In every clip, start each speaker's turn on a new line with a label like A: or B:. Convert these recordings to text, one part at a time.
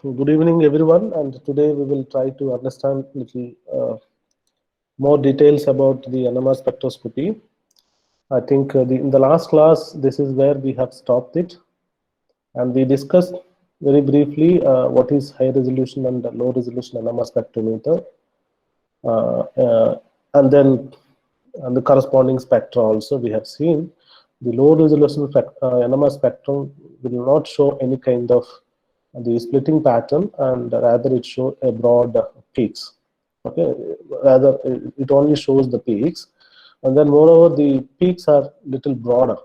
A: Good evening, everyone, and today we will try to understand little more details about the NMR spectroscopy. I think in the last class, this is where we have stopped it, and we discussed very briefly what is high resolution and low resolution NMR spectrometer, uh, uh, and then the corresponding spectra also we have seen. The low resolution NMR spectrum will not show any kind of the splitting pattern, and rather it shows a broad peaks. Okay, rather it only shows the peaks, and then moreover the peaks are little broader.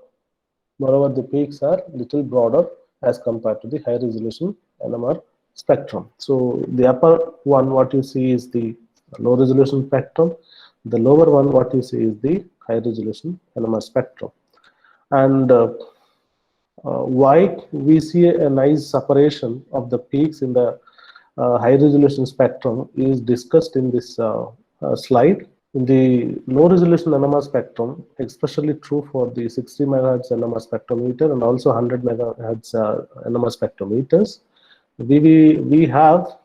A: Moreover, the peaks are little broader as compared to the high resolution NMR spectrum. So the upper one, what you see is the low resolution spectrum. The lower one, what you see is the high resolution NMR spectrum. And why we see a nice separation of the peaks in the high resolution spectrum is discussed in this slide. In the low resolution NMR spectrum, especially true for the 60 megahertz NMR spectrometer and also 100 megahertz NMR spectrometers, we have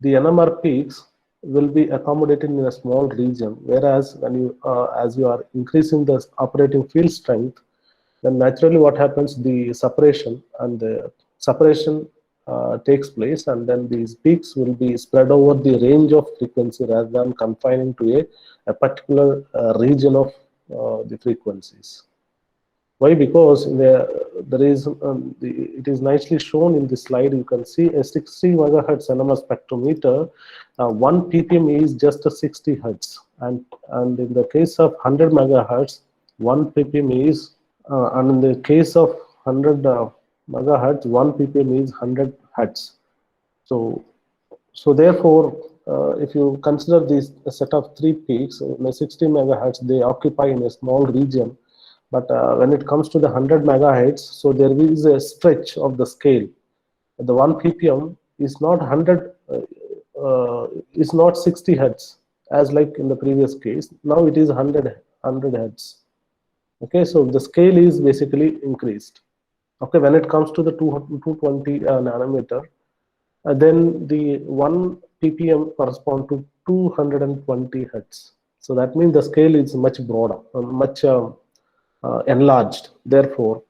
A: the NMR peaks will be accommodated in a small region, whereas when you as you are increasing the operating field strength, then naturally what happens, the separation and the separation takes place, and then these peaks will be spread over the range of frequency rather than confining to a particular region of the frequencies. Why? Because there is it is nicely shown in this slide. You can see a 60 megahertz NMR spectrometer. 1 ppm is just a 60 hertz, and in the case of 100 megahertz, 1 ppm is and in the case of 100 megahertz, 1 ppm is 100 hertz. So, therefore, if you consider this a set of three peaks, in a 60 megahertz, they occupy in a small region. But when it comes to the 100 megahertz, so there is a stretch of the scale. The 1 ppm is not 100, is not 60 hertz as like in the previous case. Now it is 100 hertz. Okay, so the scale is basically increased. Okay, when it comes to the 220 nanometer, then the 1 ppm correspond to 220 hertz. So that means the scale is much broader, much enlarged. Therefore,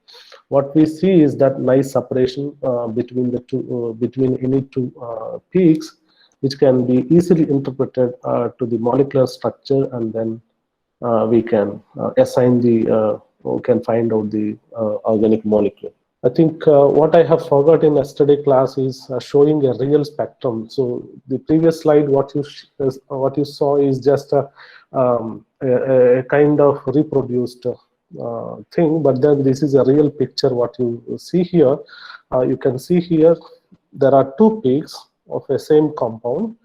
A: what we see is that nice separation between the two, between any two peaks, which can be easily interpreted to the molecular structure, and then we can assign the, we can find out the organic molecule. I think what I have forgot in yesterday class is showing a real spectrum. So the previous slide, what you saw is just a kind of reproduced thing, but then this is a real picture. What you see here, you can see here there are two peaks of a same compound.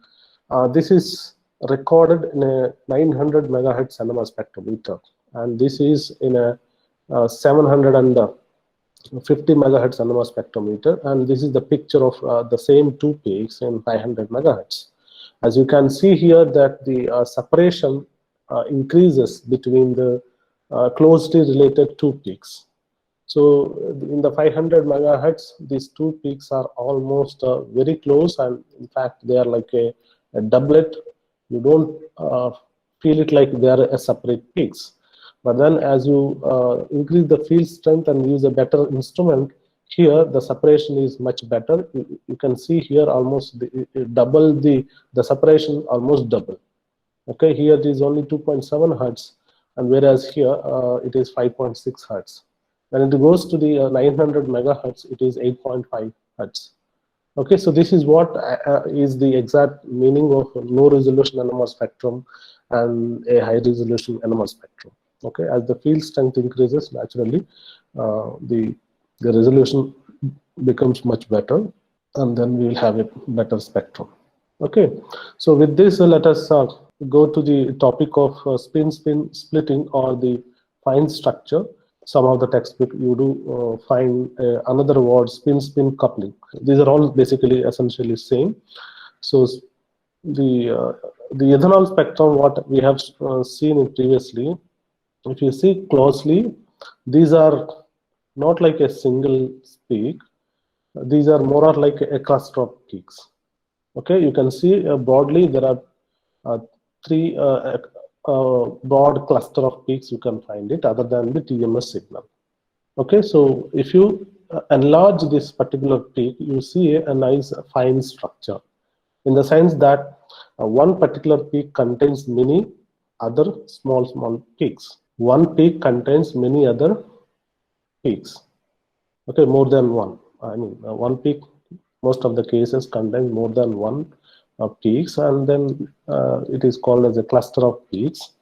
A: This is recorded in a 900 megahertz NMR spectrometer, and this is in a 750 megahertz NMR spectrometer, and this is the picture of the same two peaks in 500 megahertz. As you can see here that the separation increases between the closely related two peaks. So in the 500 megahertz, these two peaks are almost very close, and in fact they are like a doublet. You don't feel it like they are a separate peaks. But then as you increase the field strength and use a better instrument, here the separation is much better. You can see here almost double the separation, almost double. Okay, here it is only 2.7 hertz, and whereas here it is 5.6 hertz. When it goes to the 900 megahertz, it is 8.5 hertz. Okay, so this is what is the exact meaning of low resolution NMR spectrum and a high resolution NMR spectrum. Okay, as the field strength increases, naturally the resolution becomes much better, and then we will have a better spectrum. Okay, so with this, let us go to the topic of spin-spin splitting, or the fine structure. Some of the textbook you do find another word, spin-spin coupling. These are all basically essentially same. So the ethanol spectrum, what we have seen in previously, if you see closely, these are not like a single peak. these are more or like a cluster of peaks. Okay, you can see broadly there are three broad cluster of peaks you can find it other than the TMS signal. Okay, so if you enlarge this particular peak, you see a nice fine structure in the sense that one particular peak contains many other small peaks. One peak contains many other peaks. Okay, more than one. I mean, one peak, most of the cases contain more than one peaks, and then it is called as a cluster of peaks.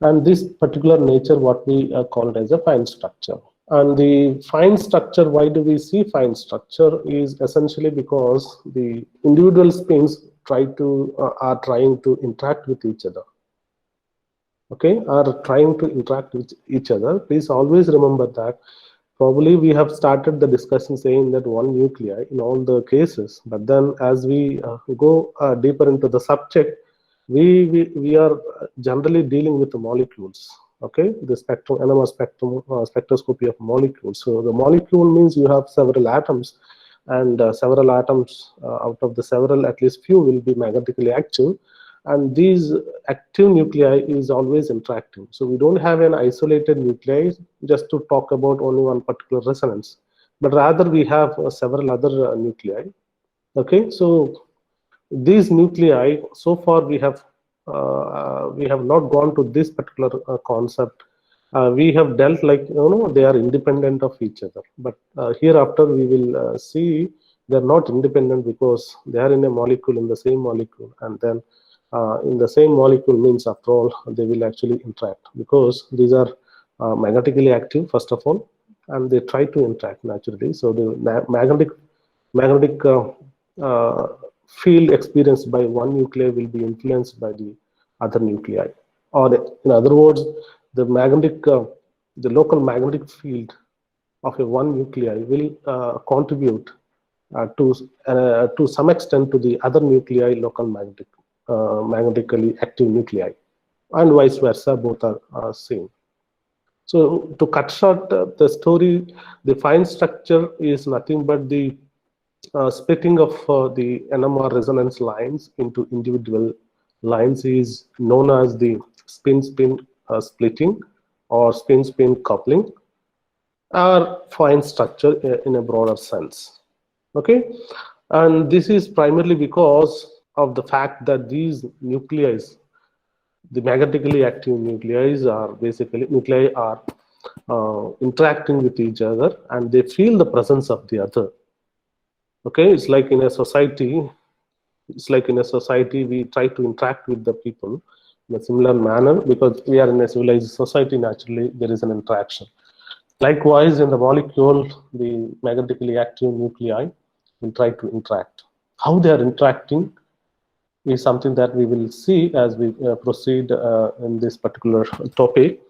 A: And this particular nature, what we called as a fine structure. And the fine structure, why do we see fine structure, is essentially because the individual spins are trying to interact with each other. Okay, are trying to interact with each other. Please always remember that. Probably we have started the discussion saying that one nuclei in all the cases, but then as we go deeper into the subject, we are generally dealing with the molecules. Okay, the spectrum, NMR spectrum, spectroscopy of molecules. So the molecule means you have several atoms, and several atoms out of the several, at least few will be magnetically active, and these active nuclei is always interacting. So we don't have an isolated nuclei just to talk about only one particular resonance, but rather we have several other nuclei. Okay, so these nuclei, so far we have not gone to this particular concept. We have dealt like, they are independent of each other, but hereafter we will see they are not independent because they are in a molecule, in the same molecule, and then in the same molecule means after all they will actually interact because these are magnetically active first of all, and they try to interact naturally. So the magnetic field experienced by one nuclei will be influenced by the other nuclei, or in other words, the local magnetic field of a one nuclei will contribute to some extent to the other nuclei local magnetically active nuclei, and vice versa, both are same. So to cut short the story, the fine structure is nothing but the splitting of the NMR resonance lines into individual lines is known as the spin-spin splitting or spin-spin coupling, or fine structure in a broader sense. Okay, and this is primarily because of the fact that these nuclei, the magnetically active nuclei are interacting with each other, and they feel the presence of the other. Okay, it's like in a society. We try to interact with the people in a similar manner because we are in a civilized society. Naturally, there is an interaction. Likewise, in the molecule, the magnetically active nuclei will try to interact. How they are interacting is something that we will see as we proceed in this particular topic.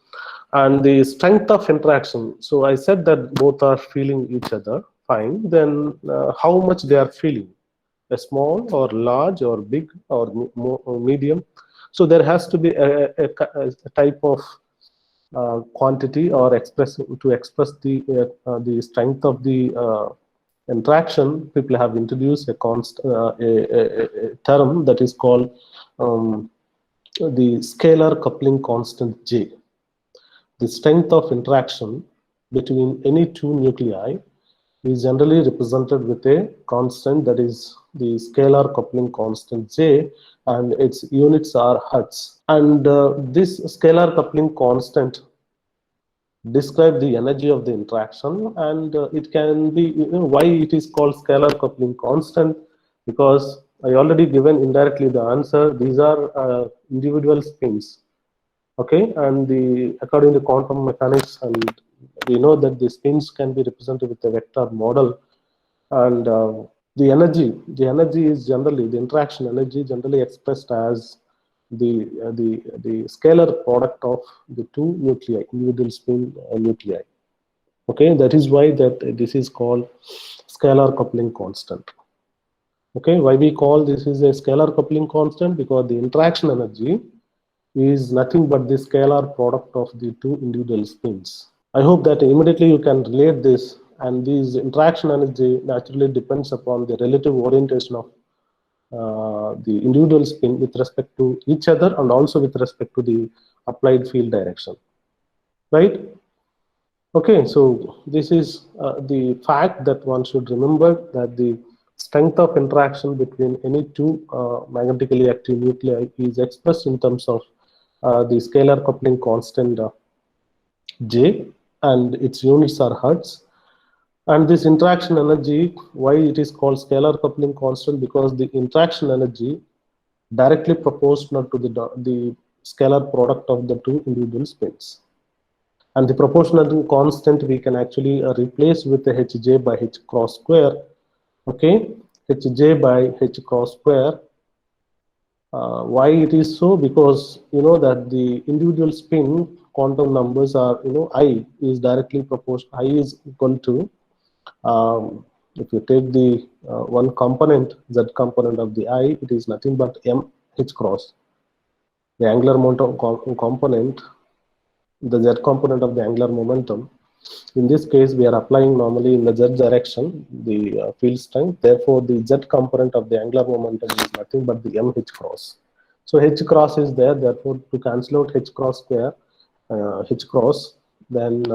A: And the strength of interaction. So I said that both are feeling each other, fine. Then how much they are feeling, a small or large or big or medium. So there has to be a type of quantity or express the strength of the interaction. People have introduced a term that is called the scalar coupling constant J. The strength of interaction between any two nuclei is generally represented with a constant that is the scalar coupling constant J, and its units are Hertz. And this scalar coupling constant describe the energy of the interaction, and it can be, why it is called scalar coupling constant, because I already given indirectly the answer. These are individual spins. Okay, and according to quantum mechanics, and we know that the spins can be represented with a vector model, and the energy is generally, the interaction energy generally expressed as the scalar product of the two nuclei, individual spin nuclei. Okay, that is why that this is called scalar coupling constant. Okay, why we call this is a scalar coupling constant? Because the interaction energy is nothing but the scalar product of the two individual spins. I hope that immediately you can relate this and this interaction energy naturally depends upon the relative orientation of the individual spin with respect to each other and also with respect to the applied field direction, right? Okay, so this is the fact that one should remember, that the strength of interaction between any two magnetically active nuclei is expressed in terms of the scalar coupling constant J, and its units are Hertz. And this interaction energy, why it is called scalar coupling constant? Because the interaction energy directly proportional to the scalar product of the two individual spins. And the proportional constant we can actually replace with the Hj by H cross square. Okay, Hj by H cross square. Why it is so? Because you know that the individual spin quantum numbers are, I is directly proportional. I is equal to, if you take the one component, Z component of the I, it is nothing but M H cross. The angular momentum component, the Z component of the angular momentum. In this case, we are applying normally in the Z direction, the field strength. Therefore, the Z component of the angular momentum is nothing but the M H cross. So H cross is there. Therefore, to cancel out H cross square, H cross, then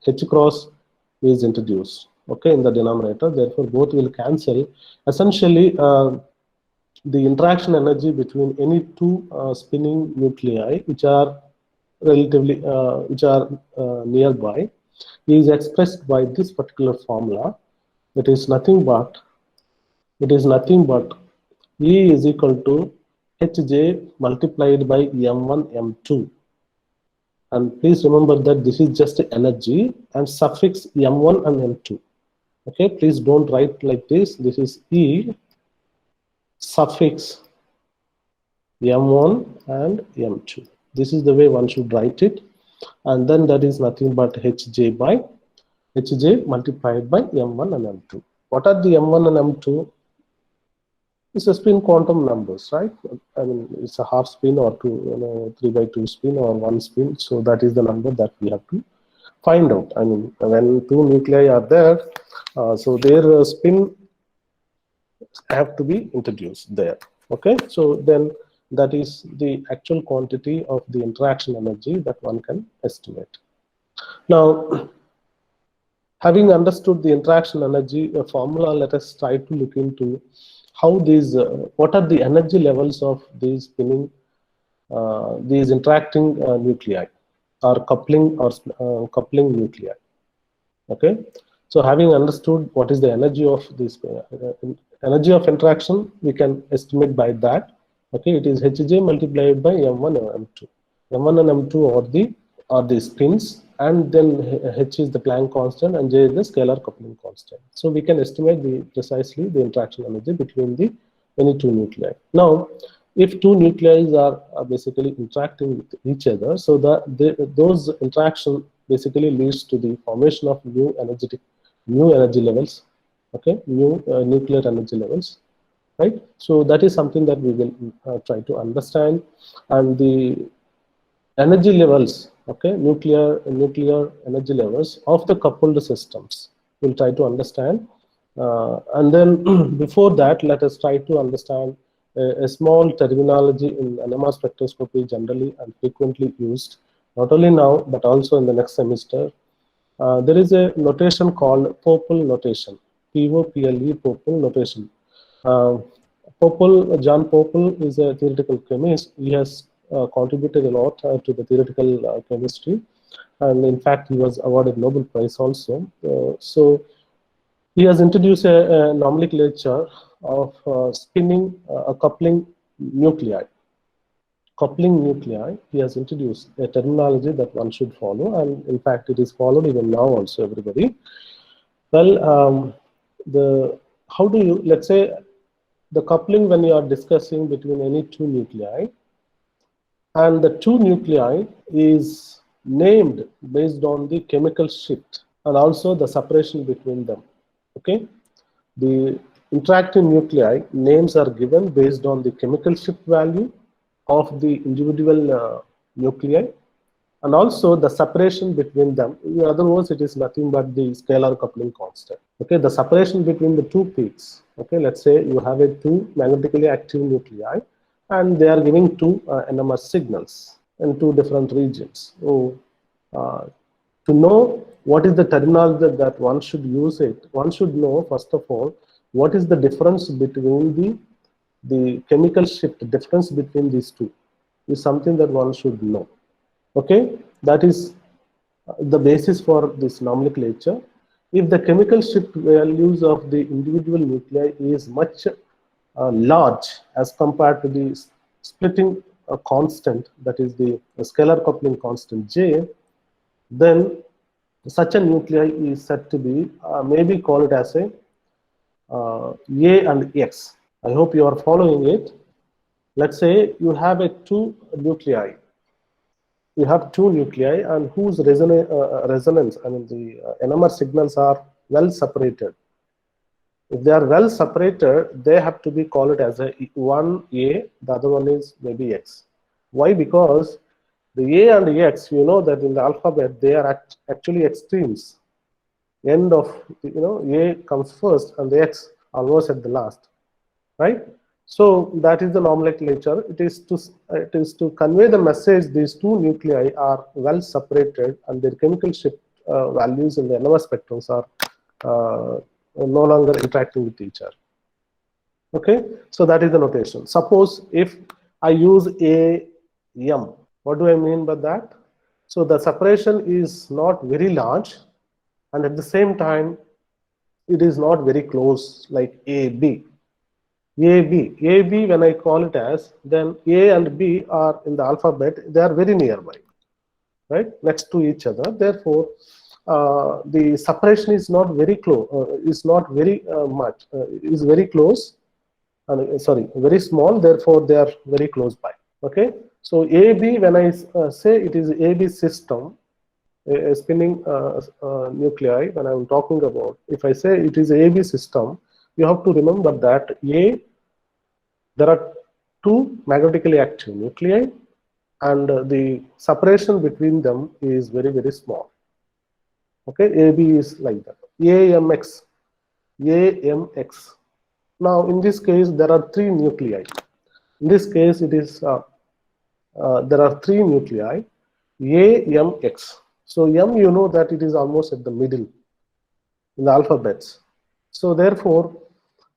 A: H cross is introduced, okay, in the denominator. Therefore, both will cancel. Essentially, the interaction energy between any two spinning nuclei which are relatively nearby is expressed by this particular formula. It is nothing but E is equal to Hj multiplied by M1 M2. And please remember that this is just energy and suffix M1 and M2. Okay, please don't write like this. This is E suffix M1 and M2. This is the way one should write it. And then that is nothing but Hj by Hj multiplied by M1 and M2. What are the M1 and M2? It's a spin quantum numbers, right? I mean, it's a half spin or 3 by 2 spin or 1 spin. So that is the number that we have to find out. I mean, when two nuclei are there, so their spin have to be introduced there. Okay, so then that is the actual quantity of the interaction energy that one can estimate. Now, having understood the interaction energy formula, let us try to look into how these, what are the energy levels of these spinning, these interacting nuclei or coupling nuclei. Okay, so having understood what is the energy of this energy of interaction, we can estimate by that. Okay, it is Hj multiplied by M1 and M2. M1 and M2 are the spins, and then H is the Planck constant and J is the scalar coupling constant. So we can estimate precisely the interaction energy between any two nuclei. Now, if two nuclei are basically interacting with each other, so those interaction basically leads to the formation of new energy levels, okay, new nuclear energy levels, right? So that is something that we will try to understand. And the energy levels, okay, nuclear energy levels of the coupled systems, we'll try to understand. And then before that, let us try to understand a small terminology in NMR spectroscopy generally and frequently used, not only now but also in the next semester. There is a notation called Pople notation, P-O-P-L-E, Pople notation. John Pople is a theoretical chemist. He has contributed a lot to the theoretical chemistry, and in fact he was awarded Nobel Prize also. So he has introduced a nomenclature of spinning coupling nuclei. Coupling nuclei, he has introduced a terminology that one should follow, and in fact it is followed even now also, everybody. Well, how do you, let's say, the coupling when you are discussing between any two nuclei, and the two nuclei is named based on the chemical shift and also the separation between them. Okay, the interacting nuclei names are given based on the chemical shift value of the individual nuclei, and also the separation between them. In other words, it is nothing but the scalar coupling constant. Okay, the separation between the two peaks. Okay, let's say you have a two magnetically active nuclei, and they are giving two NMR signals in two different regions. So, to know what is the terminology that one should use it, one should know first of all what is the difference between the chemical shift difference between these two is something that one should know. Okay, that is the basis for this nomenclature. If the chemical shift values of the individual nuclei is much large as compared to the splitting constant, that is the scalar coupling constant J, then such a nuclei is said to be maybe call it as A and X. I hope you are following it. Let's say you have a two nuclei. You have two nuclei and whose resonance, I mean the NMR signals are well separated. If they are well separated, they have to be called as a one A, the other one is maybe X. Why? Because the A and X, you know that in the alphabet they are actually extremes. End of, A comes first and the X almost at the last, right? So that is the nomenclature. It is to convey the message these two nuclei are well separated and their chemical shift values in the NMR spectrums are no longer interacting with each other. Okay, so that is the notation. Suppose if I use AM, what do I mean by that? So the separation is not very large, and at the same time, it is not very close like AB. AB, when I call it as, then A and B are in the alphabet, they are very nearby, right, next to each other. Therefore, the separation is not very close, is not very much, is very close, sorry, very small, therefore they are very close by. Okay, so AB, when I say it is AB system, a spinning nuclei, when I'm talking about, if I say it is AB system, you have to remember that there are two magnetically active nuclei and the separation between them is very, very small. Okay, AB is like that. AMX. Now, in this case, there are three nuclei. In this case, it is there are three nuclei, AMX. So M, you know that it is almost at the middle in the alphabets. So therefore,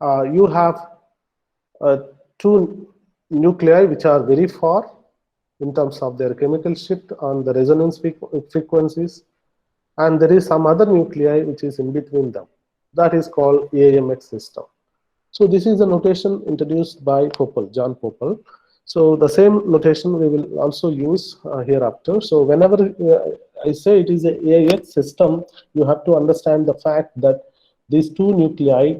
A: you have two nuclei which are very far in terms of their chemical shift on the resonance frequencies, and there is some other nuclei which is in between them. That is called AMX system. So this is a notation introduced by Pople, John Pople. So the same notation we will also use hereafter. So whenever I say it is a AX system, you have to understand the fact that these two nuclei,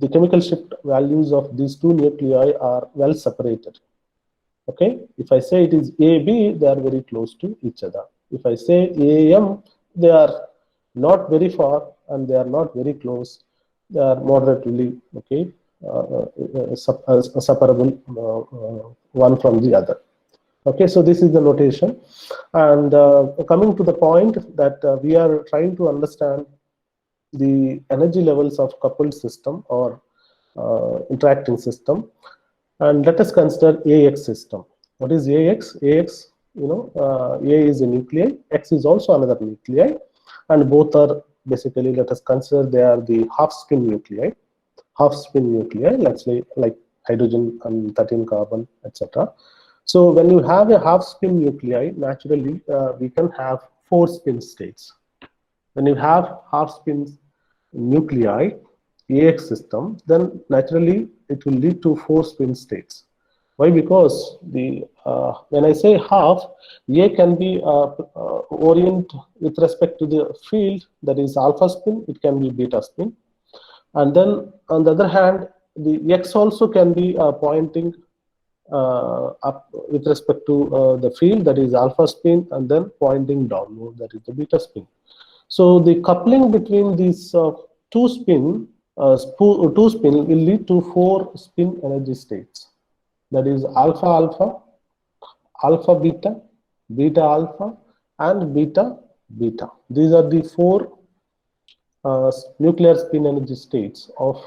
A: the chemical shift values of these two nuclei are well separated. Okay, if I say it is AB, they are very close to each other. If I say AM, they are not very far and they are not very close. They are moderately, okay, separable one from the other. Okay, so this is the notation. And coming to the point that we are trying to understand the energy levels of coupled system or interacting system. And let us consider AX system. What is AX? AX, A is a nuclei, X is also another nuclei, and both are basically, let us consider they are the half spin nuclei. Half spin nuclei, let's say like hydrogen and 13 carbon, etc. So when you have a half spin nuclei, naturally we can have four spin states. When you have half spin nuclei, AX system, then naturally it will lead to four spin states. Why? Because the when I say half, A can be orient with respect to the field, that is alpha spin, it can be beta spin. And then on the other hand, the X also can be pointing up with respect to the field, that is alpha spin, and then pointing downward, that is the beta spin. So the coupling between these two spin will lead to four spin energy states. That is alpha alpha, alpha beta, beta alpha, and beta beta. These are the four nuclear spin energy states of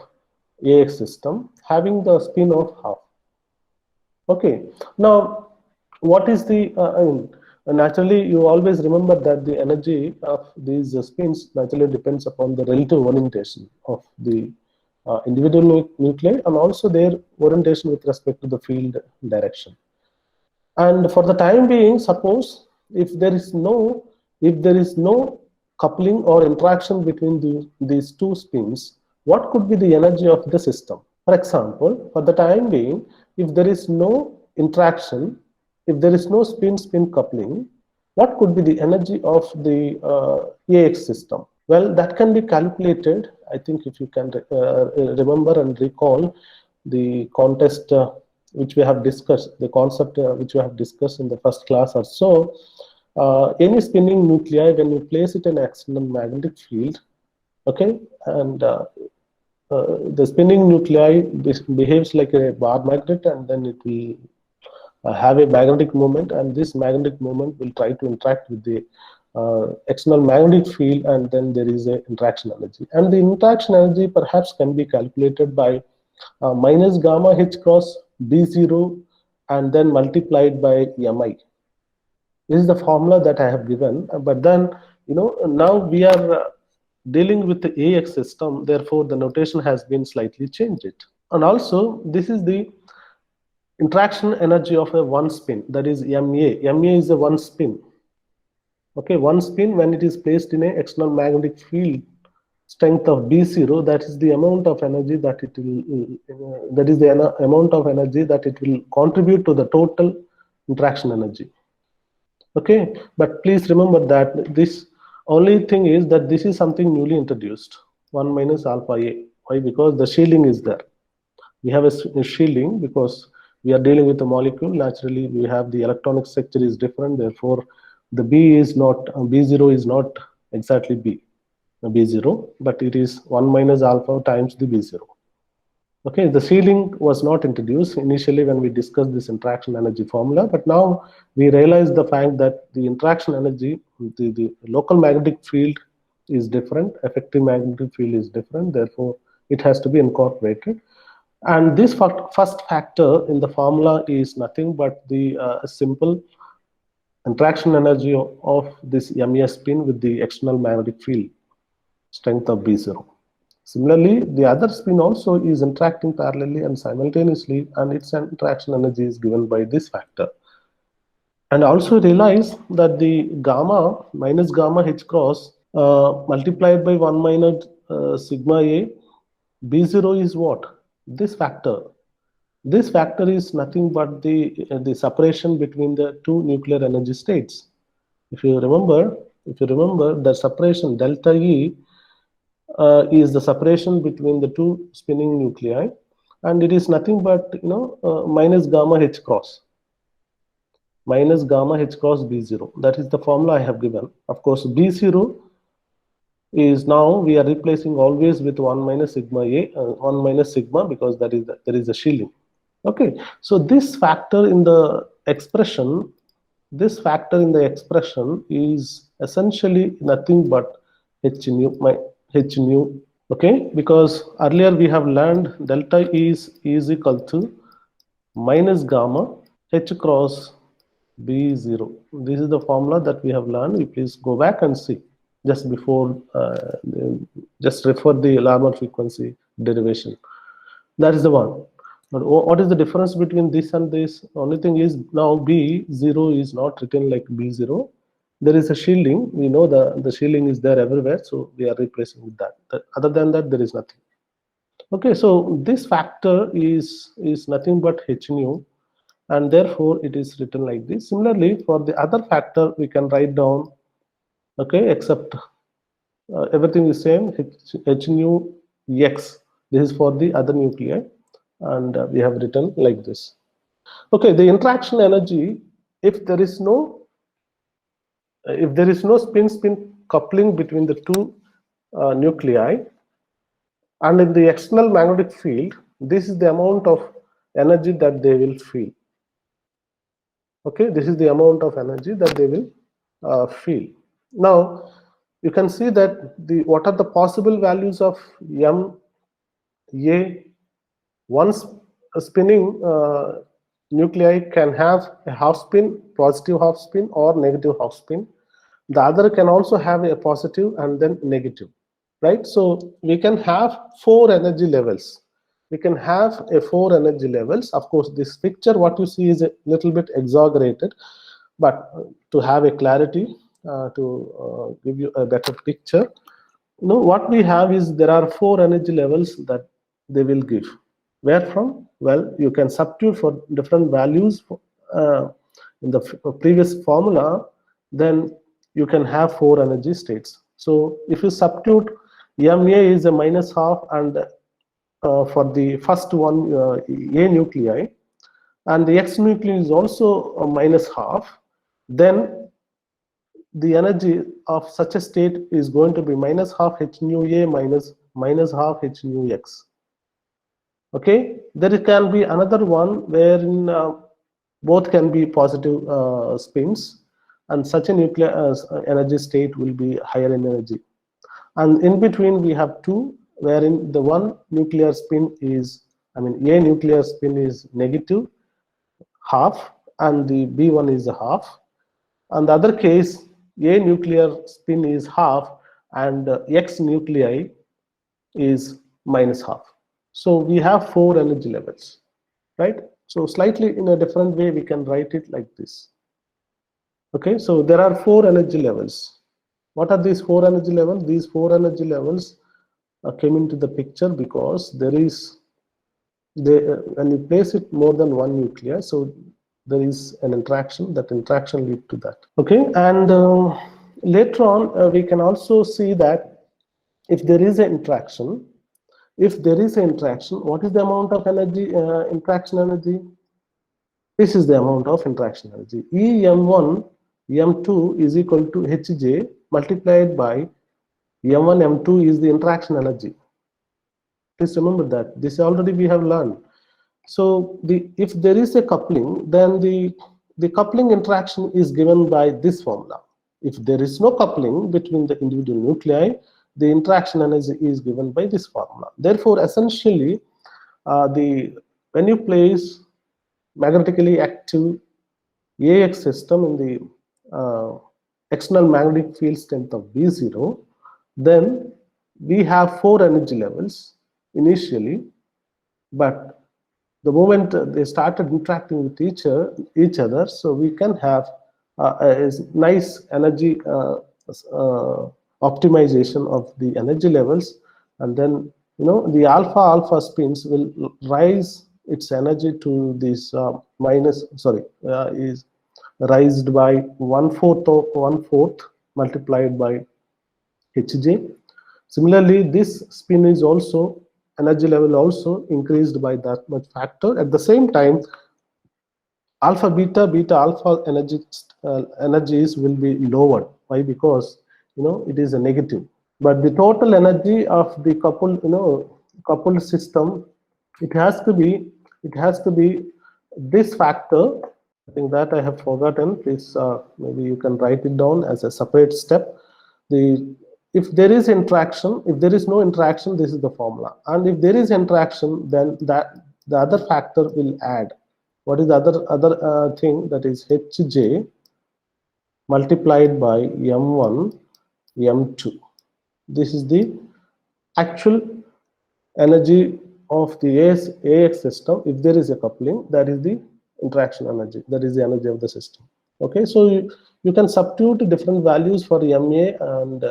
A: AX system having the spin of half. Okay, now what is the, naturally you always remember that the energy of these spins naturally depends upon the relative orientation of the individual nuclei and also their orientation with respect to the field direction. And for the time being, suppose if there is no coupling or interaction between these two spins, what could be the energy of the system? For example, for the time being, if there is no interaction, if there is no spin-spin coupling, what could be the energy of the AX system? Well, that can be calculated. I think if you can remember and recall the contest which we have discussed, the concept which we have discussed in the first class or so, any spinning nuclei, when you place it in external magnetic field, okay, and the spinning nuclei behaves like a bar magnet, and then it will have a magnetic moment, and this magnetic moment will try to interact with the external magnetic field, and then there is a interaction energy. And the interaction energy perhaps can be calculated by minus gamma h cross B0 and then multiplied by mi. This is the formula that I have given, but then now we are dealing with the AX system, therefore the notation has been slightly changed. And also this is the interaction energy of a one spin, that is MA. MA is a one spin. Okay, one spin when it is placed in a external magnetic field strength of B0, that is the amount of energy that it will, that is the amount of energy that it will contribute to the total interaction energy. Okay, but please remember that this only thing is that this is something newly introduced, 1 minus alpha A. Why? Because the shielding is there. We have a shielding because we are dealing with a molecule. Naturally, we have the electronic structure is different. Therefore, the B is not, B0 is not exactly B0, but it is 1 minus alpha times the B0. Okay, the shielding was not introduced initially when we discussed this interaction energy formula, but now we realize the fact that the interaction energy, the local magnetic field is different, effective magnetic field is different, therefore it has to be incorporated. And this first factor in the formula is nothing but the simple interaction energy of this MES spin with the external magnetic field strength of B0. Similarly, the other spin also is interacting parallelly and simultaneously, and its interaction energy is given by this factor. And also realize that the gamma minus gamma h cross multiplied by 1 minus sigma A, B0 is what? This factor. This factor is nothing but the separation between the two nuclear energy states. If you remember, the separation delta E is the separation between the two spinning nuclei, and it is nothing but minus gamma h cross B0. That is the formula I have given. Of course, B0 is now we are replacing always with 1 minus sigma A, 1 minus sigma, because there is a shielding. Okay, so this factor in the expression, is essentially nothing but h nu. Okay, because earlier we have learned delta E is equal to minus gamma h cross B0. This is the formula that we have learned. You please go back and see just before, just refer the Larmor frequency derivation. That is the one. But what is the difference between this and this? Only thing is now B0 is not written like B0. There is a shielding. We know the shielding is there everywhere, so we are replacing with that. Other than that, there is nothing. Okay, so this factor is nothing but h nu, and therefore it is written like this. Similarly, for the other factor, we can write down, okay, except everything is same, h nu x. This is for the other nuclei, and we have written like this. Okay, the interaction energy, if there is no spin-spin coupling between the two nuclei, and in the external magnetic field, this is the amount of energy that they will feel. Okay, this is the amount of energy that they will feel. Now you can see that what are the possible values of m a. Once a spinning nuclei can have a half spin, positive half spin or negative half spin. The other can also have a positive and then negative, right? So we can have four energy levels. We can have a four energy levels. Of course, this picture, what you see is a little bit exaggerated, but to have a clarity, to give you a better picture, what we have is there are four energy levels that they will give. Where from? Well, you can substitute for different values uh, in the previous formula, then you can have four energy states. So if you substitute, ma is a minus half, and for the first one, a nuclei, and the x nuclei is also a minus half, then the energy of such a state is going to be minus half h nu a minus half h nu x. Okay, there can be another one wherein both can be positive spins, and such a nuclear energy state will be higher in energy. And in between we have two, wherein the one nuclear spin is, I mean, a nuclear spin is negative half and the b one is a half. And the other case, a nuclear spin is half and x nuclei is minus half. So we have four energy levels, right? So slightly in a different way, we can write it like this. Okay, so there are four energy levels. What are these four energy levels? These four energy levels came into the picture because there is, when you place it more than one nucleus, so there is an interaction. That interaction lead to that. Okay, and later on we can also see that if there is an interaction, what is the amount of energy, interaction energy? This is the amount of interaction energy. em1 m2 is equal to hj multiplied by m1 m2 is the interaction energy. Please remember that this already we have learned. So if there is a coupling, then the coupling interaction is given by this formula. If there is no coupling between the individual nuclei, the interaction energy is given by this formula. Therefore, essentially, when you place magnetically active AX system in the external magnetic field strength of B0, then we have four energy levels initially, but the moment they started interacting with each other, so we can have a nice energy optimization of the energy levels, and then the alpha alpha spins will rise its energy to this is raised by one fourth multiplied by hj. Similarly, this spin is also, energy level also increased by that much factor. At the same time, alpha beta beta alpha energies will be lowered. Why? Because it is a negative. But the total energy of the coupled system, it has to be this factor. I think that I have forgotten. Please, maybe you can write it down as a separate step. If there is interaction, if there is no interaction, this is the formula. And if there is interaction, then the other factor will add. What is the other thing? That is hj multiplied by m1 m2. This is the actual energy of the AX system. If there is a coupling, that is the interaction energy, that is the energy of the system. Okay, so you can substitute different values for ma and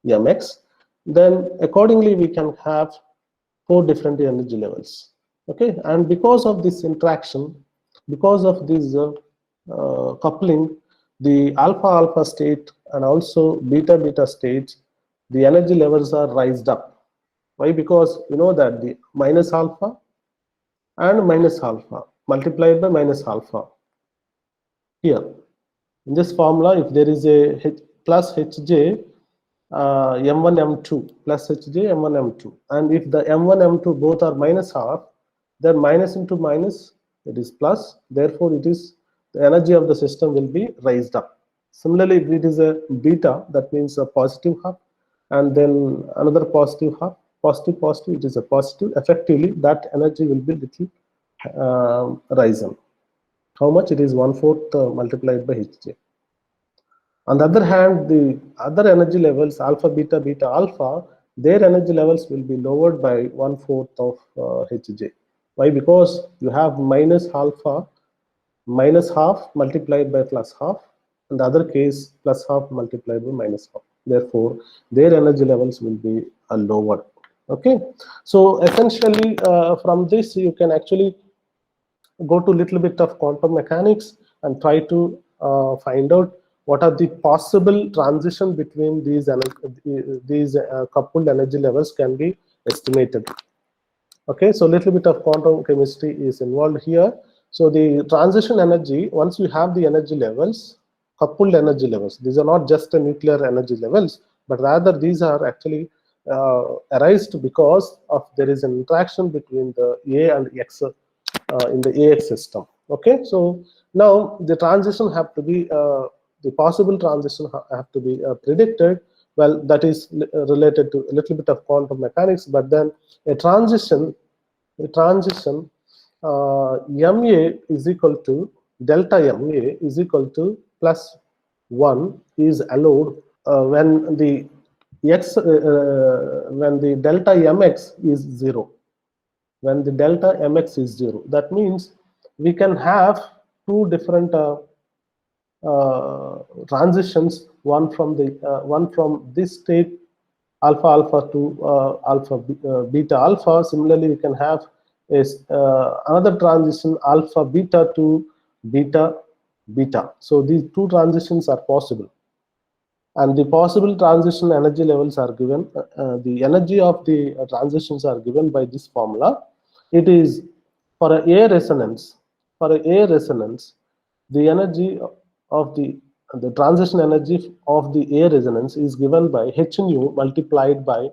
A: mx, then accordingly we can have four different energy levels. Okay, and because of this interaction, because of this coupling, the alpha alpha state and also beta beta state, the energy levels are raised up. Why? Because you know that the minus alpha and minus alpha multiplied by minus alpha. Here in this formula, if there is a plus hj m1 m2 plus hj m1 m2, and if the m1 m2 both are minus half, then minus into minus, it is plus. Therefore it is the energy of the system will be raised up. Similarly, if it is a beta, that means a positive half, and then another positive half, positive, positive, it is a positive. Effectively, that energy will be little risen. How much? It is 1/4 multiplied by Hj. On the other hand, the other energy levels, alpha, beta, beta, alpha, their energy levels will be lowered by 1/4 of Hj. Why? Because you have minus alpha, minus half multiplied by plus half, in the other case plus half multiplied by minus half. Therefore, their energy levels will be lowered. Okay, so essentially from this you can actually go to little bit of quantum mechanics and try to find out what are the possible transition between these coupled energy levels can be estimated. Okay, so a little bit of quantum chemistry is involved here. So the transition energy, once you have the energy levels, coupled energy levels, these are not just the nuclear energy levels, but rather these are actually arised because of there is an interaction between the A and X in the AX system. Okay, so now the transition have to be the possible transition have to be predicted. Well, that is related to a little bit of quantum mechanics, but then a transition MA is equal to delta MA is equal to plus 1 is allowed when the when the delta mx is 0. When the delta mx is 0, that means we can have two different transitions, one from this state alpha alpha to alpha beta alpha. Similarly, we can have another transition alpha beta to beta beta. So these two transitions are possible, and the possible transition energy levels are given. The energy of the transitions are given by this formula. It is for a resonance. For a resonance, the energy of the transition energy of the A resonance is given by h nu multiplied by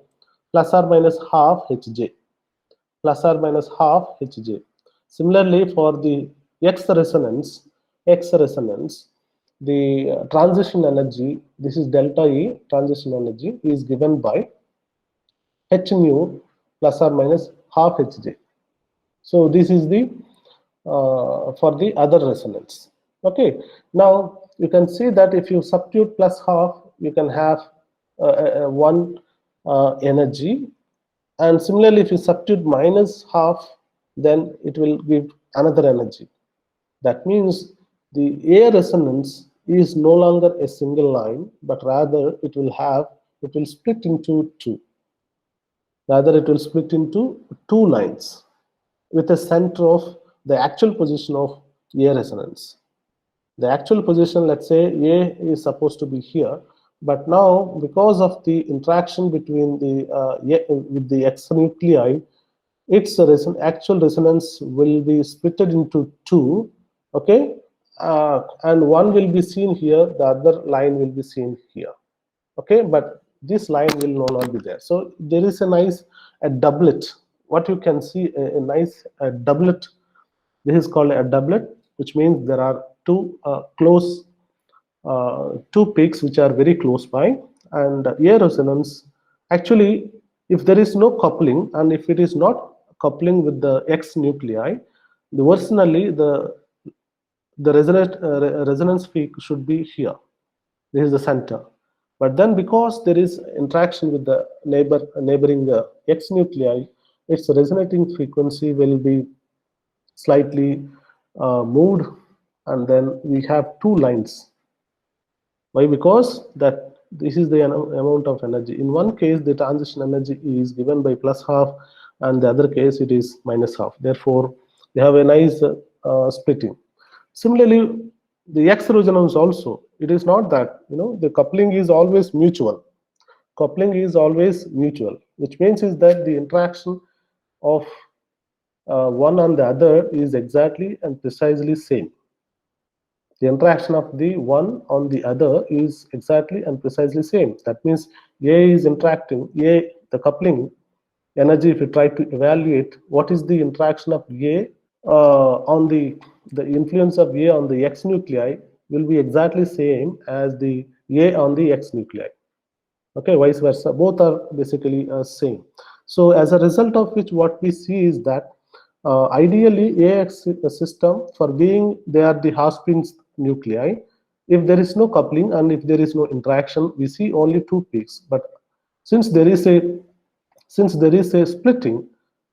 A: plus or minus half Hj, plus or minus half Hj. Similarly, for the X resonance, the transition energy, this is delta E transition energy, is given by h nu plus or minus half Hj. So this is the for the other resonance. Okay, now you can see that if you substitute plus half, you can have one energy, and similarly if you substitute minus half, then it will give another energy. That means the A resonance is no longer a single line, but rather it will split into two. Rather, it will split into two lines with a center of the actual position of A resonance. The actual position, let's say A is supposed to be here, but now because of the interaction between the with the X nuclei, its actual resonance will be split into two. Okay, and one will be seen here, the other line will be seen here. Okay, but this line will no longer be there. So there is a nice doublet. What you can see, a nice doublet. This is called a doublet, which means there are two two peaks which are very close by, and A resonance. Actually, if there is no coupling, and if it is not coupling with the X nuclei, the originally the resonance peak should be here. This is the center. But then because there is interaction with the neighboring X nuclei, its resonating frequency will be slightly moved, and then we have two lines. Why? Because that this is the amount of energy. In one case, the transition energy is given by plus half, and the other case it is minus half. Therefore, they have a nice splitting. Similarly, the X resonance also, it is not that, the coupling is always mutual. Coupling is always mutual, which means is that the interaction of one on the other is exactly and precisely same. The interaction of the one on the other is exactly and precisely same. That means A is interacting, the coupling energy, if you try to evaluate what is the interaction of A on the influence of A on the X nuclei will be exactly same as the A on the X nuclei. Okay, vice versa, both are basically same. So as a result of which, what we see is that ideally AX system, for being they are the half-spin nuclei, if there is no coupling and if there is no interaction, we see only two peaks. But since there is a splitting,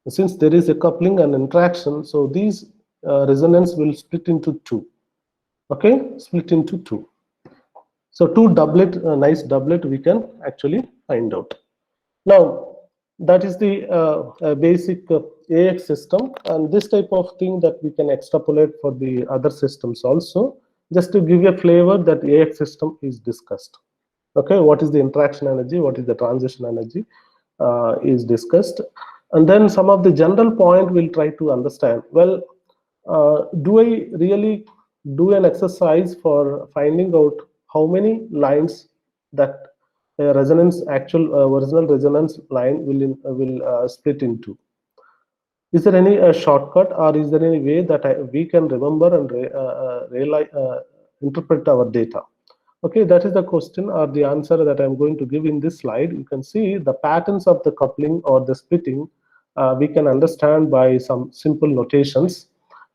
A: since there is a coupling and interaction, so these resonance will split into two. Okay, split into two. So two doublet, nice doublet we can actually find out. Now, that is the basic AX system, and this type of thing that we can extrapolate for the other systems also, just to give you a flavor that AX system is discussed. Okay, what is the interaction energy, what is the transition energy is discussed. And then some of the general point we'll try to understand. Well, do I really do an exercise for finding out how many lines that a resonance actual original resonance line will split into? Is there any shortcut, or is there any way that we can remember and interpret our data? Okay, that is the question or the answer that I'm going to give in this slide. You can see the patterns of the coupling or the splitting we can understand by some simple notations.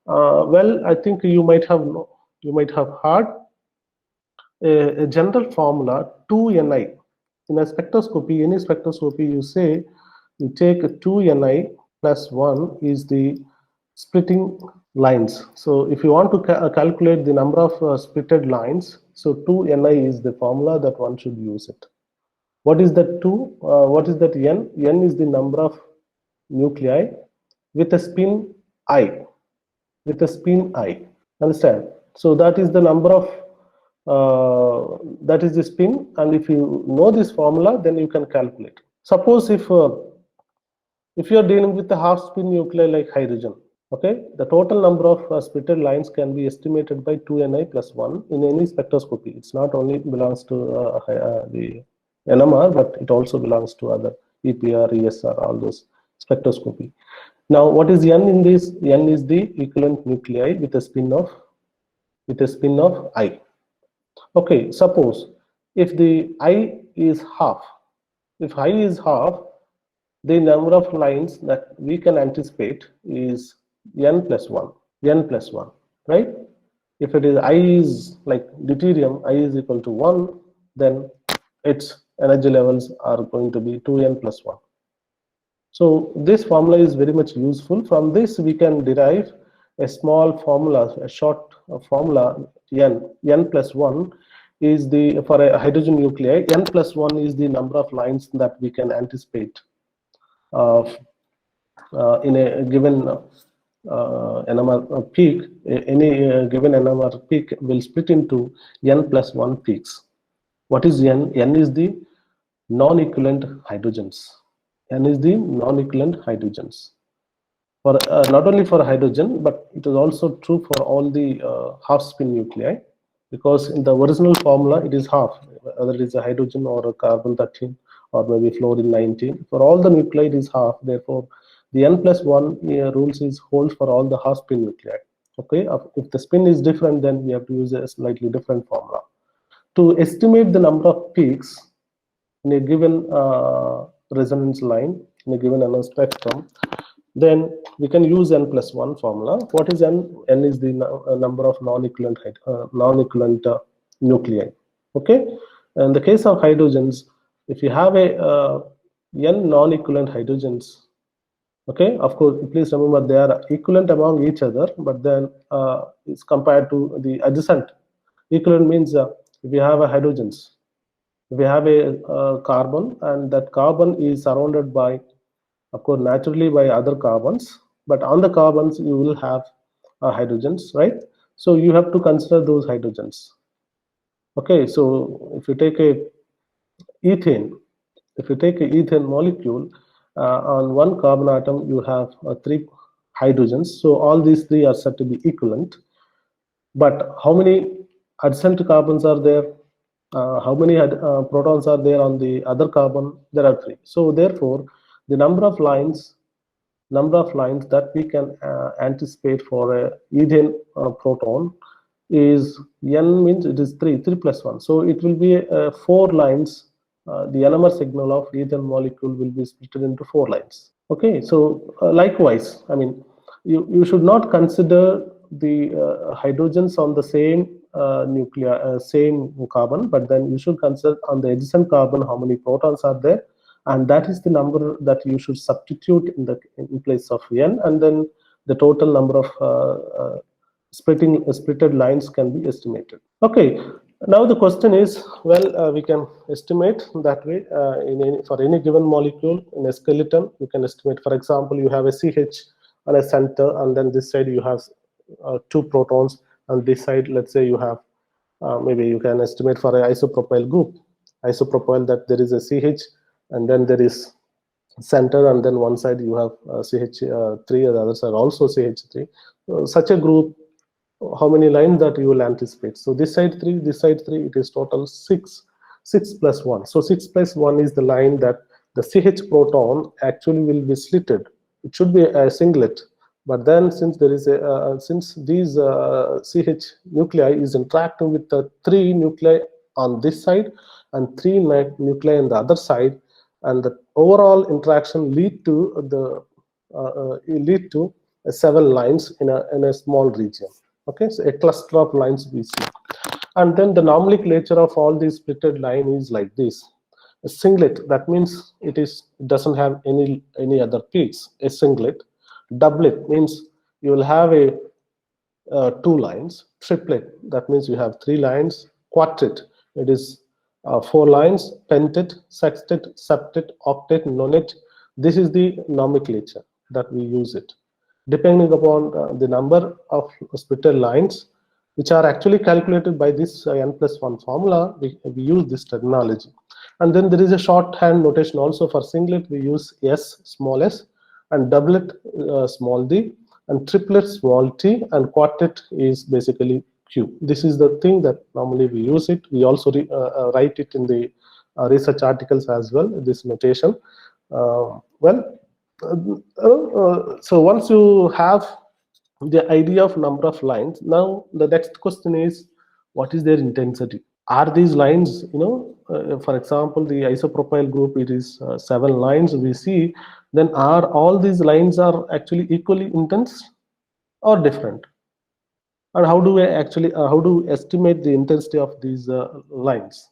A: Well, I think you might have heard a general formula 2Ni. In a spectroscopy, any spectroscopy, you say you take 2Ni plus 1 is the splitting lines. So if you want to calculate the number of splitted lines, so 2Ni is the formula that one should use it. What is that 2? What is that N? N is the number of nuclei with a spin I. With a spin I. Understand? So that is the number of that is the spin, and if you know this formula, then you can calculate. Suppose if you are dealing with a half spin nuclei like hydrogen, okay, the total number of splitted lines can be estimated by 2Ni plus 1 in any spectroscopy. It's not only belongs to the NMR, but it also belongs to other EPR, ESR, all those spectroscopy. Now, what is N in this? N is the equivalent nuclei with a spin of I. Okay, suppose if the I is half, if I is half, the number of lines that we can anticipate is N plus 1, N plus 1, right? If it is I is like deuterium, I is equal to 1, then its energy levels are going to be 2N plus 1. So this formula is very much useful. From this, we can derive a small formula, a short formula, N plus 1 is the, for a hydrogen nuclei, N plus 1 is the number of lines that we can anticipate in a given NMR peak. Any given NMR peak will split into N plus 1 peaks. What is N? N is the non-equivalent hydrogens. N is the non-equivalent hydrogens. For not only for hydrogen, but it is also true for all the half spin nuclei, because in the original formula it is half, whether it is a hydrogen or a carbon 13 or maybe fluorine 19. For all the nuclei it is half. Therefore, the N plus 1 rules is holds for all the half spin nuclei. Okay, if the spin is different, then we have to use a slightly different formula to estimate the number of peaks in a given resonance line in a given NO spectrum. Then we can use N plus 1 formula. What is N? N is the number of non-equivalent nuclei. Okay. In the case of hydrogens, if you have a N non-equivalent hydrogens, okay, of course, please remember they are equivalent among each other, but then it's compared to the adjacent. Equivalent means if you have a hydrogens, if you have a carbon, and that carbon is surrounded by, of course, naturally by other carbons, but on the carbons you will have hydrogens, right? So you have to consider those hydrogens. Okay, so if you take a ethane, if you take a ethane molecule, on one carbon atom you have 3 hydrogens, so all these 3 are said to be equivalent. But how many adjacent carbons are there? How many protons are there on the other carbon? There are 3. So therefore, the number of lines number of lines that we can anticipate for a ethane proton is n means it is 3 plus 1, so it will be 4 lines. The NMR signal of ethane molecule will be split into 4 lines. Okay, so likewise, I mean, you should not consider the hydrogens on the same nuclear, same carbon, but then you should consider on the adjacent carbon how many protons are there, and that is the number that you should substitute in place of n, and then the total number of splitted lines can be estimated. Okay, now the question is, well, we can estimate that way for any given molecule in a skeleton. You can estimate, for example, you have a CH on a center, and then this side you have 2 protons, and this side, let's say you have maybe you can estimate for an isopropyl group. Isopropyl, that there is a CH, and then there is center, and then one side you have CH3, and the other side also CH3. Such a group, how many lines that you will anticipate? So this side 3, this side 3, it is total 6 plus 1. So 6 plus 1 is the line that the CH proton actually will be slitted. It should be a singlet, but then since there is a since these CH nuclei is interacting with the 3 nuclei on this side and 3 nuclei on the other side, and the overall interaction lead to 7 lines in a small region. Okay, so a cluster of lines we see, and then the nomenclature of all these splitted line is like this. A singlet, that means it doesn't have any other peaks. A singlet. Doublet means you will have a 2 lines. Triplet, that means you have 3 lines. Quartet, it is 4 lines. Pentet, sextet, septet, octet, nonet. This is the nomenclature that we use it. Depending upon the number of splitted lines, which are actually calculated by this n+1 formula, we use this terminology. And then there is a shorthand notation also. For singlet, we use S, small s, and doublet, small d, and triplet, small t, and quartet is basically Q. This is the thing that normally we use it. We also write it in the research articles as well, this notation. So once you have the idea of number of lines, now the next question is, what is their intensity? Are these lines, for example, the isopropyl group, it is 7 lines we see, then are all these lines are actually equally intense or different? And how do we estimate the intensity of these lines?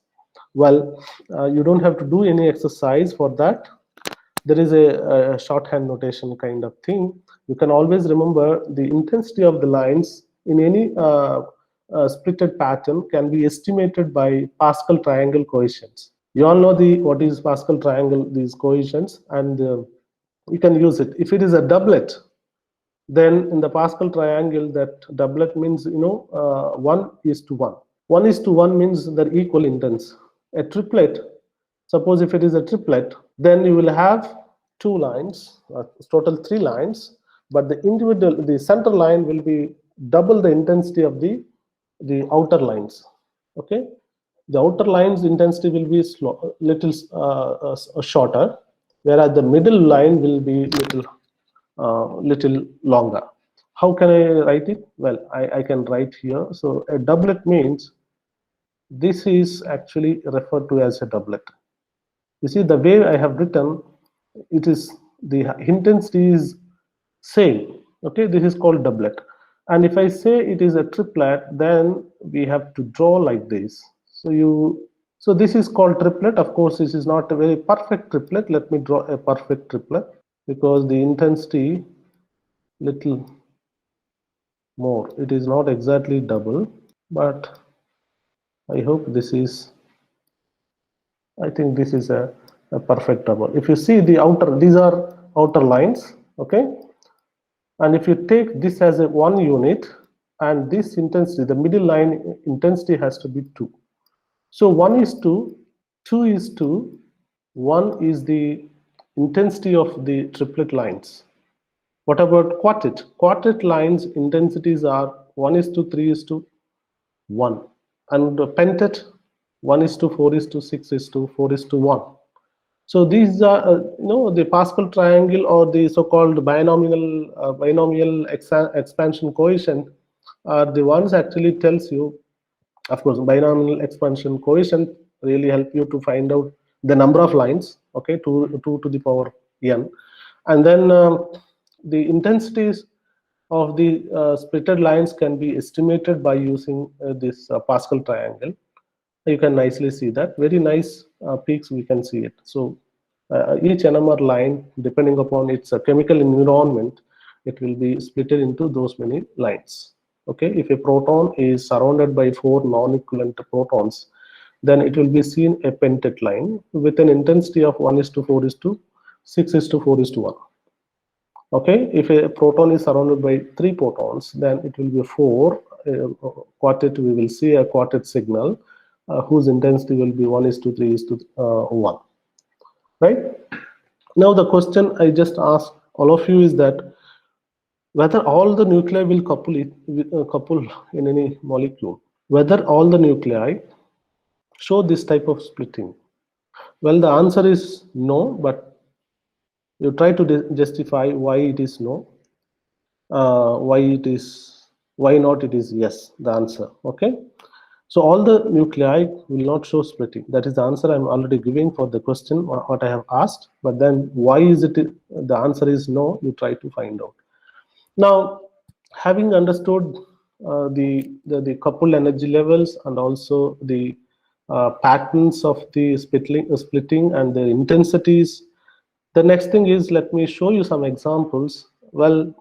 A: Well, you don't have to do any exercise for that. There is a shorthand notation kind of thing. You can always remember the intensity of the lines in any splitted pattern can be estimated by Pascal triangle coefficients. You all know what is Pascal triangle, these coefficients, and you can use it. If it is a doublet, then in the Pascal triangle, that doublet means 1:1. 1:1 means they're equal intense. A triplet, suppose if it is a triplet, then you will have 2 lines, total 3 lines, but the center line will be double the intensity of the outer lines. Okay, the outer lines intensity will be little shorter, whereas the middle line will be little longer. How can I write it? Well, I can write here. So a doublet means this is actually referred to as a doublet. You see, the way I have written, it is the intensity is same. Okay, this is called doublet. And if I say it is a triplet, then we have to draw like this. So this is called triplet. Of course, this is not a very perfect triplet. Let me draw a perfect triplet, because the intensity little more. It is not exactly double, but I hope this is, I think this is a perfect double. If you see the outer, these are outer lines, okay? And if you take this as a 1 unit, and this intensity, the middle line intensity has to be 2. So 1:2, 2:1 is the intensity of the triplet lines. What about quartet? Quartet lines intensities are 1:3, 3:1. And pentet, 1:4, 6:4, 1. So these are, the Pascal triangle or the so-called binomial expansion coefficient are the ones actually tells you. Of course, binomial expansion coefficient really help you to find out the number of lines. Okay, 2 to the power n, and then the intensities of the splitted lines can be estimated by using this Pascal triangle. You can nicely see that very nice peaks, we can see it. So each NMR line, depending upon its chemical environment, it will be split into those many lines. Okay, if a proton is surrounded by 4 non-equivalent protons, then it will be seen a pentate line with an intensity of 1:4:6:4:1. Okay, if a proton is surrounded by 3 protons, then it will be 4 quartet. We will see a quartet signal whose intensity will be 1:3:1. Right? Now the question I just asked all of you is that whether all the nuclei will couple in any molecule, whether all the nuclei show this type of splitting. Well, the answer is no, but you try to justify why it is no, why not it is yes, the answer. Okay, so all the nuclei will not show splitting. That is the answer I'm already giving for the question what I have asked. But then why is it the answer is no? You try to find out. Now, having understood the coupled energy levels and also the patterns of the splitting and the intensities, the next thing is, let me show you some examples. Well,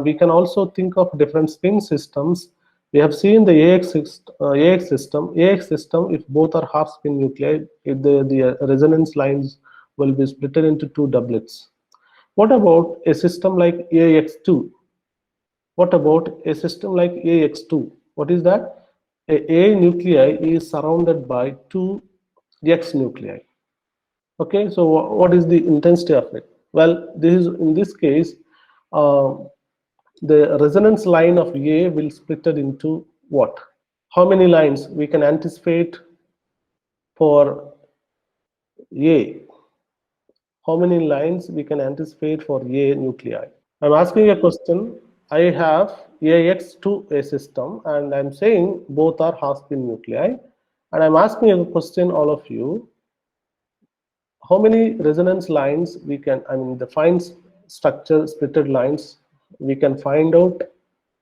A: we can also think of different spin systems. We have seen the AX system. AX system, if both are half spin nuclei, if the resonance lines will be split into 2 doublets. What about a system like AX2? What about a system like AX2? What is that? A nuclei is surrounded by 2 X nuclei. Okay, so what is the intensity of it? Well, in this case, the resonance line of A will split it into what? How many lines we can anticipate for A? How many lines we can anticipate for A nuclei? I'm asking a question. I have AX2 system, and I'm saying both are half spin nuclei, and I'm asking a question, all of you. How many resonance lines we can, the fine structure splitted lines we can find out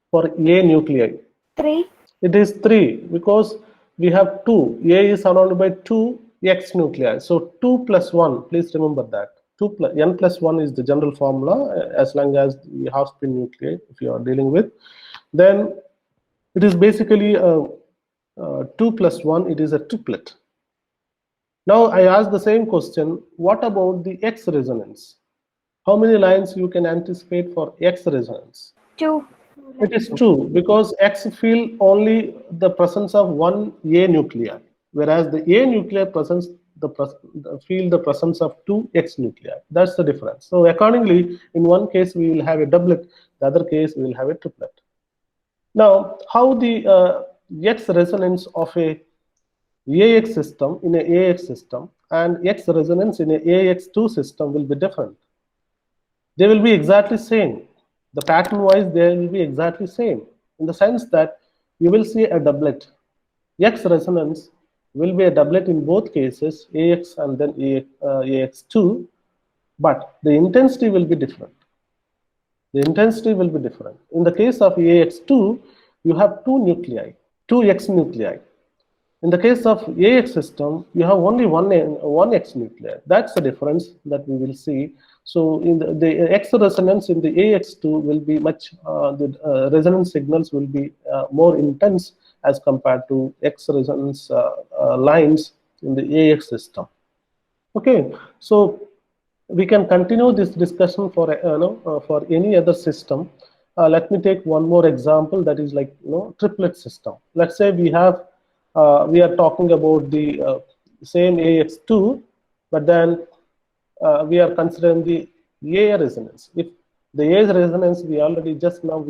A: for A nuclei?
B: 3.
A: It is 3 because we have 2. A is surrounded by 2 X nuclei. So 2 plus 1, please remember that. N plus 1 is the general formula as long as the half spin nuclei, if you are dealing with. Then it is basically 2 plus 1, it is a triplet. Now I ask the same question, what about the X resonance? How many lines you can anticipate for X resonance?
B: 2.
A: It is 2 because X feel only the presence of 1 A nuclei, whereas the A nuclei feel the presence of 2 X nuclei. That's the difference. So accordingly, in one case we will have a doublet, the other case we will have a triplet. Now, how the X resonance of a AX system in an AX system and X resonance in an AX2 system will be different. They will be exactly same. The pattern wise, they will be exactly same in the sense that you will see a doublet. X resonance will be a doublet in both cases, AX and then AX2, but the intensity will be different. The intensity will be different. In the case of AX2, you have 2 nuclei, 2 X nuclei. In the case of AX system, you have only one X nuclei. That's the difference that we will see. So in the X resonance in the AX2 will be much, the resonance signals will be more intense as compared to X resonance lines in the AX system. Okay, so we can continue this discussion for for any other system. Let me take one more example, that is like triplet system. Let's say we are talking about the same AX2, but then we are considering the A resonance. If the A resonance, we already just now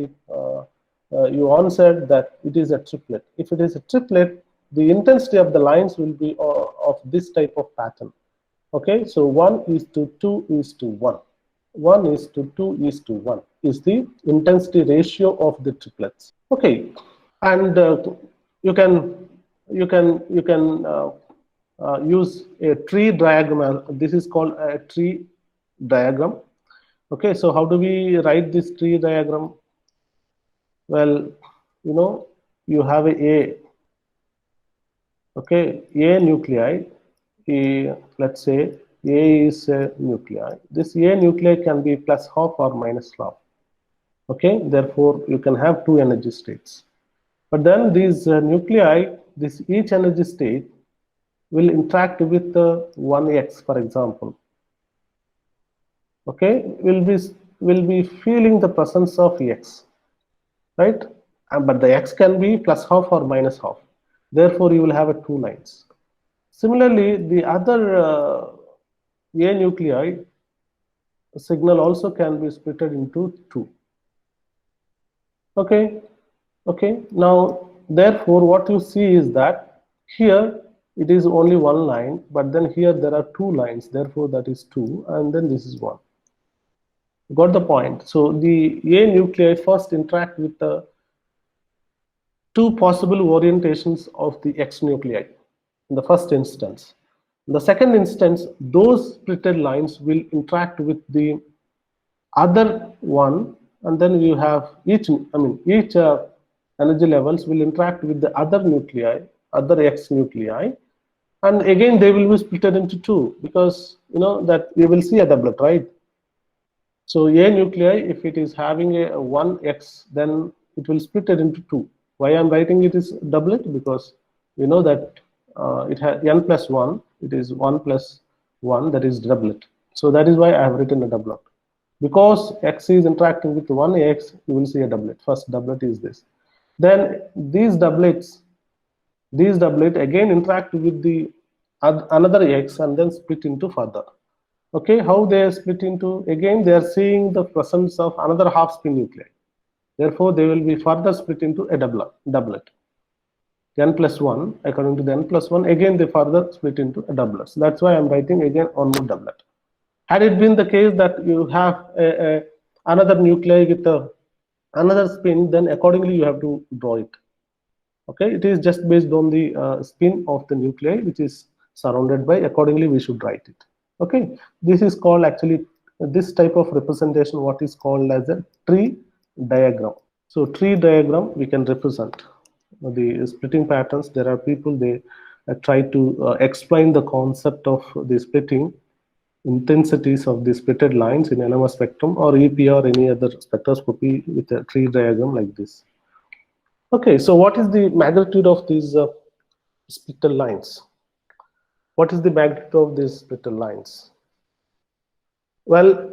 A: you answered that it is a triplet. If it is a triplet, the intensity of the lines will be of this type of pattern. Okay, so 1 is to 2 is to 1. 1 is to 2 is to 1 is the intensity ratio of the triplets. Okay, and you can use a tree diagram. This is called a tree diagram. Okay, so how do we write this tree diagram? Well, you know, you have a okay, a nuclei. Let's say A is a nuclei. This A nuclei can be plus half or minus half. Okay, therefore you can have two energy states. But then these nuclei, this each energy state will interact with the 1x, for example. Okay, will be feeling the presence of x, right? But the x can be plus half or minus half. Therefore, you will have two lines. Similarly, the other A nuclei signal also can be split into two. Okay, okay. Now, therefore, what you see is that here it is only one line, but then here there are two lines. Therefore, that is two, and then this is one. Got the point? So the A nuclei first interact with the two possible orientations of the X nuclei in the first instance. In the second instance, those splitted lines will interact with the other one, and then you have each energy levels will interact with the other nuclei, other X nuclei, and again they will be split into two, because you know that we will see a doublet, right? So A nuclei, if it is having a 1x, then it will split it into two. Why I'm writing it is doublet? Because we know that it has n plus 1, it is 1 plus 1, that is doublet. So that is why I have written a doublet. Because x is interacting with 1x, you will see a doublet. First doublet is this. Then these doublet again interact with the another x and then split into further. Okay, how they are split into? Again, they are seeing the presence of another half spin nuclei. Therefore, they will be further split into a doublet. N plus 1, according to the n plus 1, again they further split into a doublet. So that's why I'm writing again one more doublet. Had it been the case that you have another nuclei with another spin, then accordingly you have to draw it. Okay, it is just based on the spin of the nuclei which is surrounded by. Accordingly, we should write it. Okay, this is called actually this type of representation, what is called as a tree diagram. So tree diagram we can represent the splitting patterns. There are people, they try to explain the concept of the splitting intensities of the splitted lines in NMR spectrum or EP or any other spectroscopy with a tree diagram like this. Okay, so what is the magnitude of these splitted lines? What is the magnitude of these splitted lines? Well,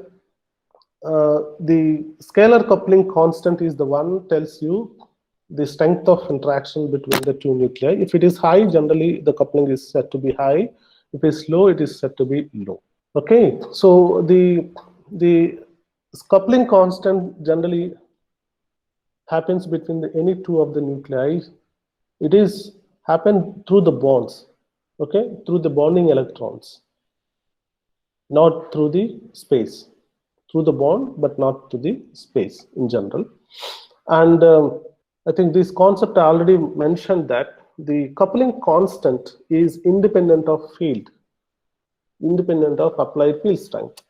A: the scalar coupling constant is the one tells you the strength of interaction between the two nuclei. If it is high, generally the coupling is said to be high. If it is low, it is said to be low. Okay, so the coupling constant generally happens between any two of the nuclei. It is happen through the bonds, okay, through the bonding electrons, not through the space, through the bond, but not to the space in general. And I think this concept I already mentioned, that the coupling constant is independent of field, independent of applied field strength.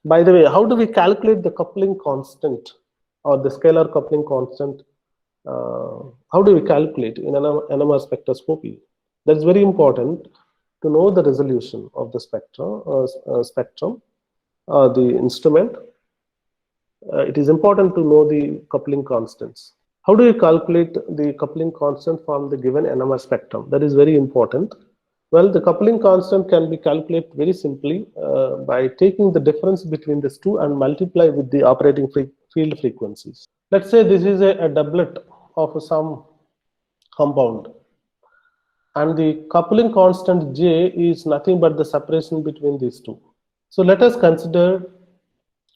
A: By the way, how do we calculate the coupling constant or the scalar coupling constant? How do we calculate in NMR spectroscopy? That's very important to know the resolution of the spectrum, the instrument. It is important to know the coupling constants. How do you calculate the coupling constant from the given NMR spectrum? That is very important. Well, the coupling constant can be calculated very simply by taking the difference between these two and multiply with the operating field frequencies. Let's say this is a doublet of some compound, and the coupling constant J is nothing but the separation between these two. So let us consider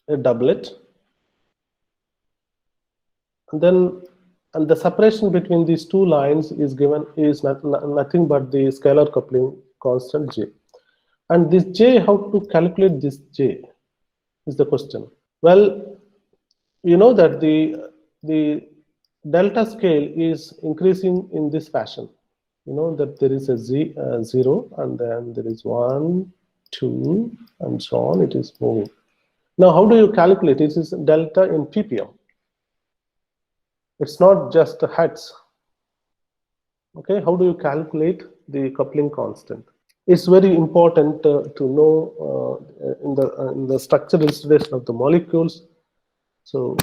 A: a doublet, and the separation between these two lines is given is nothing but the scalar coupling constant J. And this J, how to calculate this J is the question. Well, you know that the delta scale is increasing in this fashion. You know that there is a zero, and then there is 1, 2, and so on. It is moving. Now, how do you calculate it? It is delta in ppm. It's not just the hertz. Okay, how do you calculate the coupling constant? It's very important to know in the structural illustration of the molecules. So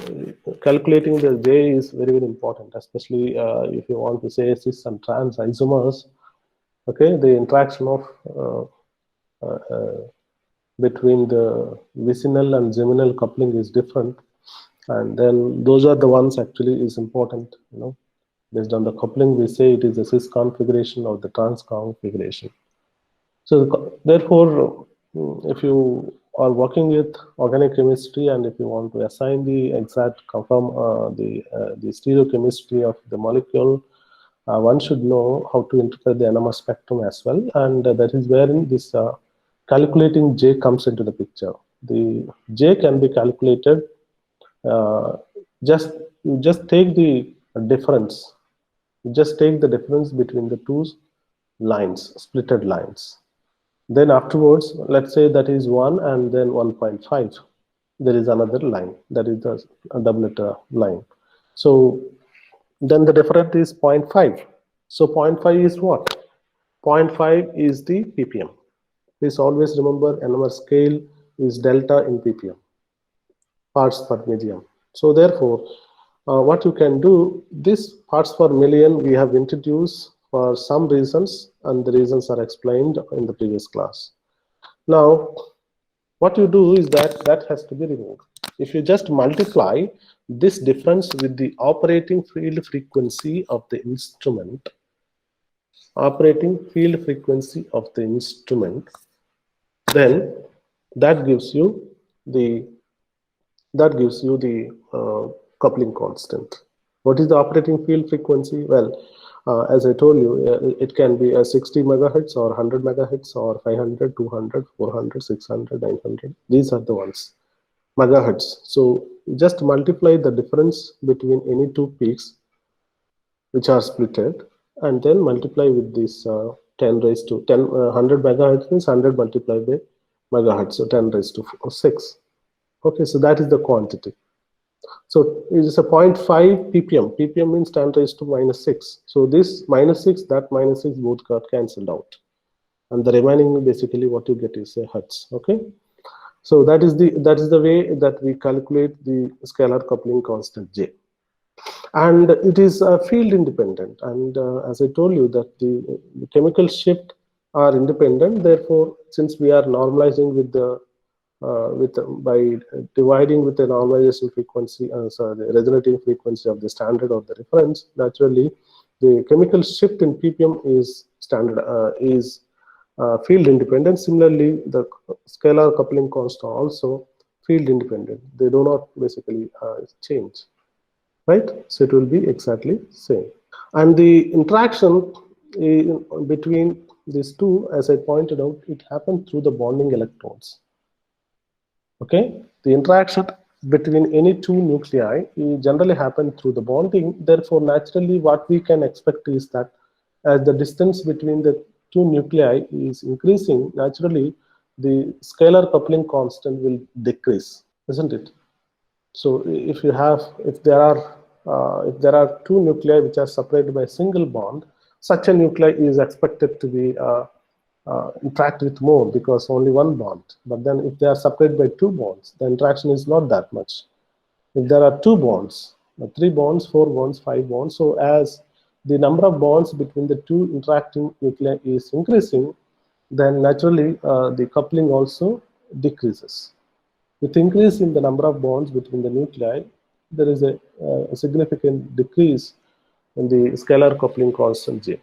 A: calculating the J is very, very important, especially if you want to say cis and trans isomers. Okay, the interaction of between the vicinal and geminal coupling is different, and then those are the ones actually is important. You know, based on the coupling, we say it is a cis configuration or the trans configuration. So therefore, if you are working with organic chemistry and if you want to assign the exact confirm the stereochemistry of the molecule, one should know how to interpret the NMR spectrum as well, and that is wherein this calculating J comes into the picture. The J can be calculated. You just take the difference. You just take the difference between the two lines, splitted lines. Then afterwards, let's say that is 1 and then 1.5. There is another line, that is the doublet line. So then the difference is 0.5. So 0.5 is what? 0.5 is the ppm. Please always remember NMR scale is delta in ppm, parts per million. So therefore, what you can do, this parts per million we have introduced for some reasons, and the reasons are explained in the previous class. Now, what you do is that has to be removed. If you just multiply this difference with the operating field frequency of the instrument, then that gives you the coupling constant. What is the operating field frequency? Well, as I told you, it can be a 60 megahertz or 100 megahertz or 500, 200, 400, 600, 900. These are the ones, megahertz. So just multiply the difference between any two peaks which are splitted, and then multiply with this 10 raised to 10, 100 megahertz means 100 multiplied by megahertz, so 10 raised to 6. Okay, so that is the quantity. So it is a 0.5 ppm. ppm means 10 raised to minus 6. So this minus 6, that minus 6 both got cancelled out. And the remaining basically what you get is a hertz. Okay. So that is the way that we calculate the scalar coupling constant J. And it is field independent. And as I told you that the chemical shift are independent. Therefore, since we are normalizing with the by dividing with the normalization frequency, the resonating frequency of the standard or the reference, naturally the chemical shift in ppm is field independent. Similarly, the scalar coupling constant also field independent. They do not basically change, right? So it will be exactly same. And the interaction between these two, as I pointed out, it happens through the bonding electrons. Okay, the interaction between any two nuclei generally happen through the bonding. Therefore, naturally, what we can expect is that as the distance between the two nuclei is increasing, naturally, the scalar coupling constant will decrease, isn't it? So, if there are two nuclei which are separated by a single bond, such a nuclei is expected to be interact with more because only one bond. But then if they are separated by two bonds, the interaction is not that much. If there are two bonds, 3 bonds, 4 bonds, 5 bonds, so as the number of bonds between the two interacting nuclei is increasing, then naturally the coupling also decreases. With increase in the number of bonds between the nuclei, there is a significant decrease in the scalar coupling constant J.